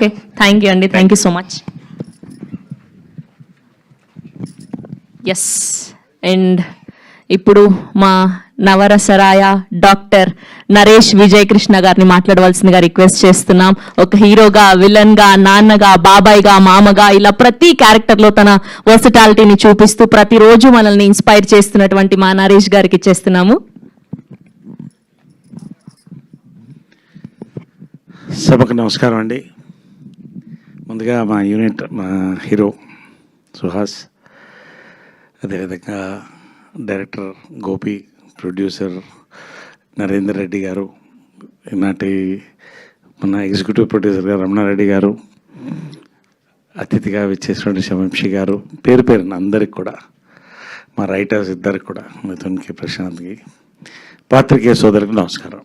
Okay, thank you అండి, thank you so much. Yes, and ఇప్పుడు మా నవరసరాయ డాక్టర్ నరేష్ విజయ్ కృష్ణ గారిని మాట్లాడవలసిందిగా రిక్వెస్ట్ చేస్తున్నాం. ఒక హీరోగా, విలన్గా, నాన్నగా, బాబాయ్గా, మామగా, ఇలా ప్రతి క్యారెక్టర్లో తన వర్సిటాలిటీని చూపిస్తూ ప్రతిరోజు మనల్ని ఇన్స్పైర్ చేస్తున్నటువంటి మా నరేష్ గారికి ఇచ్చేస్తున్నాము. సభకు నమస్కారం అండి. ముందుగా మా యూనిట్, మా హీరో సుహాస్, అదేవిధంగా డైరెక్టర్ గోపి, ప్రొడ్యూసర్ నరేందర్ రెడ్డి గారు, ఈనాటి మన ఎగ్జిక్యూటివ్ ప్రొడ్యూసర్ గారు రమణారెడ్డి గారు, అతిథిగా విచ్చేసినటువంటి శవంశి గారు, పేరు పేరున అందరికి కూడా, మా రైటర్స్ ఇద్దరికి కూడా, మిథున్కి, ప్రశాంత్కి, పాత్రికేయ సోదరులకు నమస్కారం.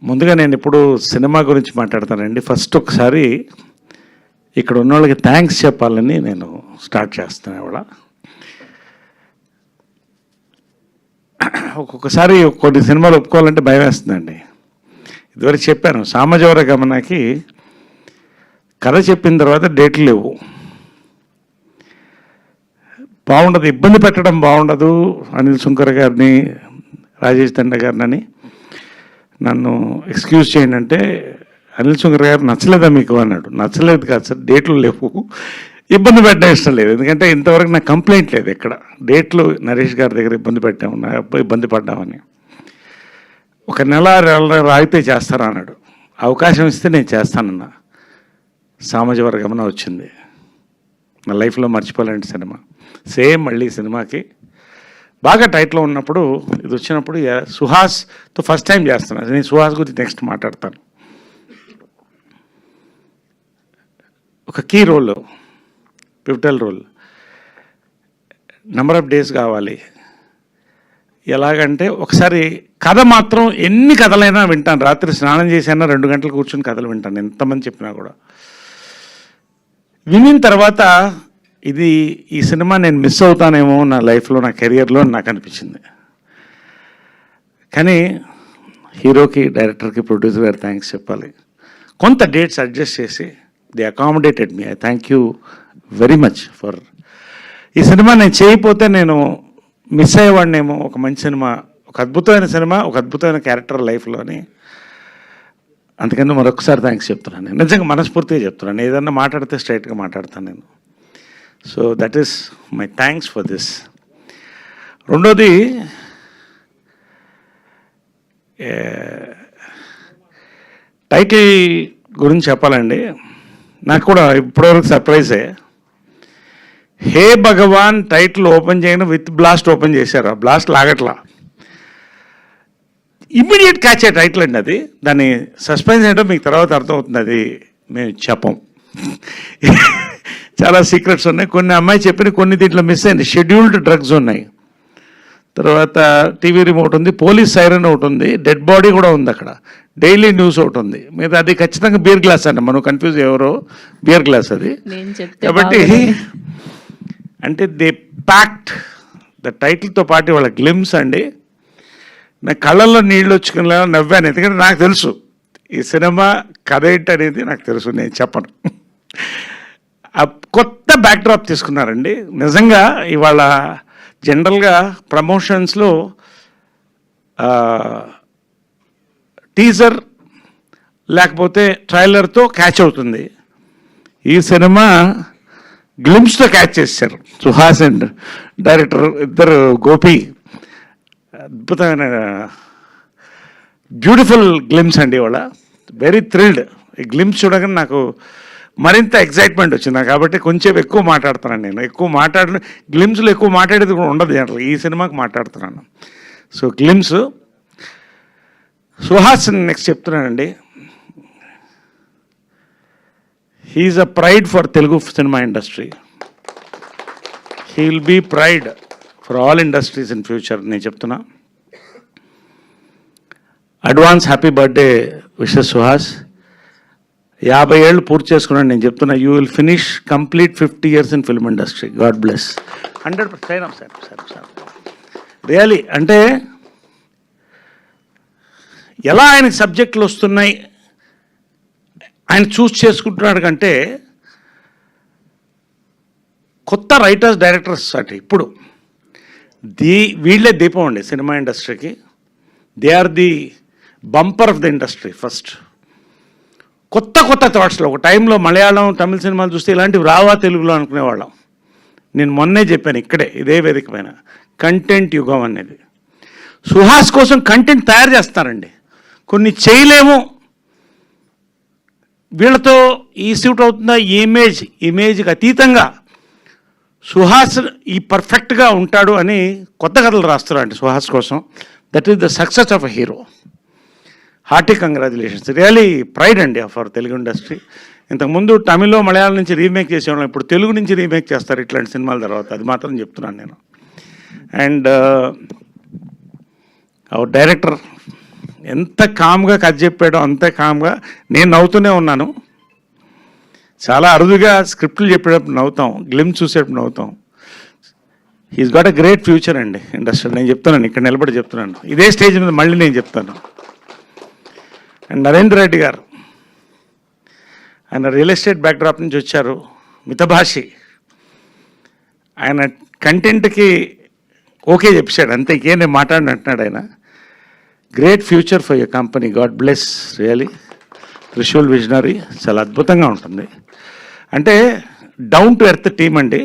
ముందుగా నేను ఇప్పుడు సినిమా గురించి మాట్లాడతానండి. ఫస్ట్ ఒకసారి ఇక్కడ ఉన్న వాళ్ళకి థ్యాంక్స్ చెప్పాలని నేను స్టార్ట్ చేస్తాను. ఇవాళ ఒక్కొక్కసారి కొన్ని సినిమాలు ఒప్పుకోవాలంటే భయం వేస్తుందండి. ఇదివరకు చెప్పాను, సామాజిక గమనకి కథ చెప్పిన తర్వాత డేట్లు లేవు, బాగుండదు, ఇబ్బంది పెట్టడం బాగుండదు. అనిల్ సుంకర్ గారిని, రాజేష్ దండ గారిని నన్ను ఎక్స్క్యూజ్ చేయండి అంటే, అనిల్ సుంకర్ గారు నచ్చలేదా మీకు అన్నాడు. నచ్చలేదు కాదు సార్, డేట్లు లేవు, ఇబ్బంది పెట్టడం ఇష్టం లేదు. ఎందుకంటే ఇంతవరకు నాకు కంప్లైంట్ లేదు ఎక్కడ, డేట్లు నరేష్ గారి దగ్గర ఇబ్బంది పడ్డామని. ఒక నెల రాయితే చేస్తారా అన్నాడు. అవకాశం ఇస్తే నేను చేస్తానన్నా. సామాజిక వర్గమన వచ్చింది, నా లైఫ్లో మర్చిపోలేని సినిమా. సేమ్ మళ్ళీ సినిమాకి బాగా టైట్లో ఉన్నప్పుడు, ఇది వచ్చినప్పుడు సుహాస్తో ఫస్ట్ టైం చేస్తున్నాను. నేను సుహాస్ గురించి నెక్స్ట్ మాట్లాడతాను. ఒక key role, pivotal role, number of days కావాలి. ఎలాగంటే ఒకసారి కథ మాత్రం ఎన్ని కథలైనా వింటాను. రాత్రి స్నానం చేసైనా 2 గంటలు కూర్చొని కథలు వింటాను, ఎంతమంది చెప్పినా కూడా. వినిన తర్వాత ఈ సినిమా నేను మిస్ అవుతానేమో నా లైఫ్లో, నా కెరియర్లో నాకు అనిపించింది. కానీ హీరోకి, డైరెక్టర్కి, ప్రొడ్యూసర్ గారు థ్యాంక్స్ చెప్పాలి. కొంత డేట్స్ అడ్జస్ట్ చేసి the accommodated me. I thank you very much for. ఈ సినిమా నేను చేయకపోతే నేను మిస్ అయ్యేవాడినేమో. ఒక మంచి సినిమా, ఒక అద్భుతమైన సినిమా, ఒక అద్భుతమైన క్యారెక్టర్ లైఫ్లోని. అందుకని మరొకసారి థ్యాంక్స్ చెప్తున్నాను. నేను నిజంగా మనస్ఫూర్తిగా చెప్తున్నాను. ఏదన్నా మాట్లాడితే స్ట్రైట్గా మాట్లాడతాను నేను. So that is my thanks for this. రెండోది, టైటిల్ గురించి చెప్పాలండి. నాకు కూడా ఇప్పటివరకు సర్ప్రైజే. హే భగవాన్ టైటిల్ ఓపెన్ చేయను, విత్ బ్లాస్ట్ ఓపెన్ చేశారు. ఆ బ్లాస్ట్ లాగట్లా, ఇమ్మీడియట్ క్యాచ్ అయ్యే టైటిల్ అండి అది. దాని సస్పెన్స్ ఏంటో మీకు తర్వాత అర్థమవుతుంది, అది మేము చెప్పం. చాలా సీక్రెట్స్ ఉన్నాయి. కొన్ని అమ్మాయి చెప్పిన, కొన్ని దీంట్లో మిస్ అయింది. షెడ్యూల్డ్ డ్రగ్స్ ఉన్నాయి, తర్వాత టీవీ రిమోట్ ఉంది, పోలీస్ సైరన్ ఒకటి ఉంది, డెడ్ బాడీ కూడా ఉంది అక్కడ, డైలీ న్యూస్ ఒకటి ఉంది. మీద అది ఖచ్చితంగా బీర్ గ్లాస్ అండి, మనం కన్ఫ్యూజ్ ఎవరో, బీర్ గ్లాస్ అది. కాబట్టి అంటే దే ప్యాక్ట్ ద టైటిల్తో పాటు వాళ్ళ గ్లిమ్స్ అండి. నా కళ్ళల్లో నీళ్ళు వచ్చుకునేలా నవ్వాను. ఎందుకంటే నాకు తెలుసు ఈ సినిమా కథ ఏంటనేది నాకు తెలుసు, నేను చెప్పను. కొత్త బ్యాక్డ్రాప్ తీసుకున్నారండి నిజంగా. ఇవాళ జనరల్గా ప్రమోషన్స్లో టీజర్ లేకపోతే ట్రైలర్తో క్యాచ్ అవుతుంది. ఈ సినిమా గ్లిమ్స్తో క్యాచ్ చేశారు సుహాస్ అండ్ డైరెక్టర్ ఇద్దరు, గోపి. అద్భుతమైన బ్యూటిఫుల్ గ్లిమ్స్ అండి. ఇవాళ వెరీ థ్రిల్డ్. ఈ గ్లిమ్స్ చూడగానే నాకు మరింత ఎక్సైట్మెంట్ వచ్చింది. కాబట్టి కొంచెం ఎక్కువ మాట్లాడుతున్నాను నేను. గ్లిమ్స్లో ఎక్కువ మాట్లాడేది కూడా ఉండదు జనరల్. ఈ సినిమాకి మాట్లాడుతున్నాను. సో గ్లిమ్స్, సుహాస్ నెక్స్ట్ చెప్తున్నానండి. He is a pride for Telugu cinema industry. He will be pride for all industries in future. నేను చెప్తున్నా. Advance happy birthday wishes Suhas. 50 ఏళ్ళు పూర్తి చేసుకున్నాను. నేను చెప్తున్నా, you will finish complete 50 years in film industry. God bless. 100% sir really. అంటే ఎలా ఆయనకి సబ్జెక్టులు వస్తున్నాయి, ఆయన చూస్ చేసుకుంటున్నాడు కంటే కొత్త రైటర్స్ డైరెక్టర్స్ అంటే ఇప్పుడు వీళ్ళే దీపం అండి సినిమా ఇండస్ట్రీకి. They are the bumper of the industry first. కొత్త కొత్త థాట్స్లో ఒక టైంలో మలయాళం తమిళ సినిమాలు చూస్తే ఇలాంటివి రావా తెలుగులో అనుకునేవాళ్ళం. నేను మొన్నే చెప్పాను ఇక్కడే ఇదే వేదిక పైన, కంటెంట్ యుగం అనేది. సుహాస్ కోసం కంటెంట్ తయారు చేస్తారండి, కొన్ని చేయలేము, వీళ్ళతో ఈ సూట్ అవుతుందా ఈ ఇమేజ్కి అతీతంగా సుహాస్ ఈ పర్ఫెక్ట్గా ఉంటాడు అని కొత్త కథలు రాస్తారండి సుహాస్ కోసం. That is the success of a hero. Hearty congratulations, really pride అండి ఆఫ్ అవర్ తెలుగు ఇండస్ట్రీ. ఇంతకుముందు తమిళ్లో మలయాళం నుంచి రీమేక్ చేసేవాళ్ళం, ఇప్పుడు తెలుగు నుంచి రీమేక్ చేస్తారు ఇట్లాంటి సినిమాల తర్వాత. అది మాత్రం చెప్తున్నాను నేను. అండ్ అవర్ డైరెక్టర్ ఎంత కామ్గా కథ చెప్పాడో అంతే కామ్గా నేను నవ్వుతూనే ఉన్నాను. చాలా అరుదుగా స్క్రిప్ట్లు చెప్పేటప్పుడు నవ్వుతాం, గ్లిమ్స్ చూసేటప్పుడు నవ్వుతాం. He's got a great future అండి ఇండస్ట్రీ. నేను చెప్తున్నాను, ఇక్కడ నిలబడి చెప్తున్నాను, ఇదే స్టేజ్ మీద మళ్ళీ నేను చెప్తాను. అండ్ నరేంద్ర రెడ్డి గారు, ఆయన రియల్ ఎస్టేట్ బ్యాక్డ్రాప్ నుంచి వచ్చారు, మితభాషి. ఆయన కంటెంట్కి ఓకే చెప్పాడు అంతే, ఇంకేం నేను మాట్లాడినట్టున్నాడు ఆయన. Great future for your company, God bless really. Trishul visionary చాలా అద్భుతంగా ఉంటుంది. అంటే డౌన్ టు ఎర్త్ టీం అండి,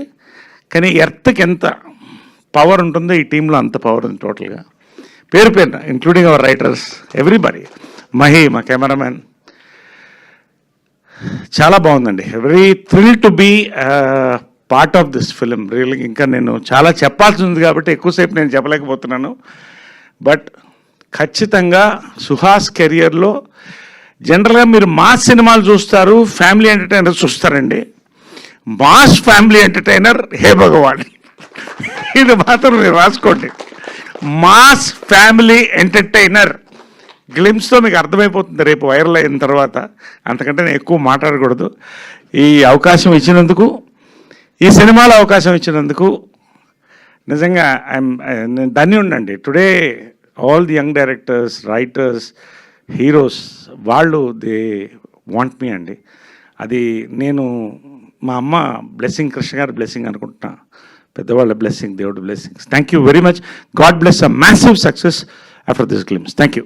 కానీ ఎర్త్కి ఎంత పవర్ ఉంటుందో ఈ టీంలో అంత పవర్ ఉంది టోటల్గా. పేరు including our writers, everybody. Mahi మా కెమెరామ్యాన్, చాలా బాగుందండి. Very thrill to be part of this film really. ఇంకా నేను చాలా చెప్పాల్సి ఉంది కాబట్టి ఎక్కువసేపు నేను చెప్పలేకపోతున్నాను. బట్ ఖచ్చితంగా సుహాస్ కెరియర్లో జనరల్గా మీరు మాస్ సినిమాలు చూస్తారు, ఫ్యామిలీ ఎంటర్టైనర్ చూస్తారండి. మాస్ ఫ్యామిలీ ఎంటర్టైనర్ హే భగవాన్, ఇది మాత్రం మీరు రాసుకోండి. మాస్ ఫ్యామిలీ ఎంటర్టైనర్ గ్లిమ్స్తో మీకు అర్థమైపోతుంది రేపు వైరల్ అయిన తర్వాత. అంతకంటే నేను ఎక్కువ మాట్లాడకూడదు. ఈ అవకాశం ఇచ్చినందుకు, ఈ సినిమాలో అవకాశం ఇచ్చినందుకు నిజంగా నేను ధన్యుండండి. Today all the young directors, writers, heroes వాళ్ళు దే వాంట్ మీ అండి. అది నేను మా అమ్మ బ్లెస్సింగ్, కృష్ణ గారి బ్లెస్సింగ్ అనుకుంటున్నా, పెద్దవాళ్ళ బ్లెస్సింగ్, దేవుడి blessings. Thank you very much. God bless a massive success after this glimpse. Thank you.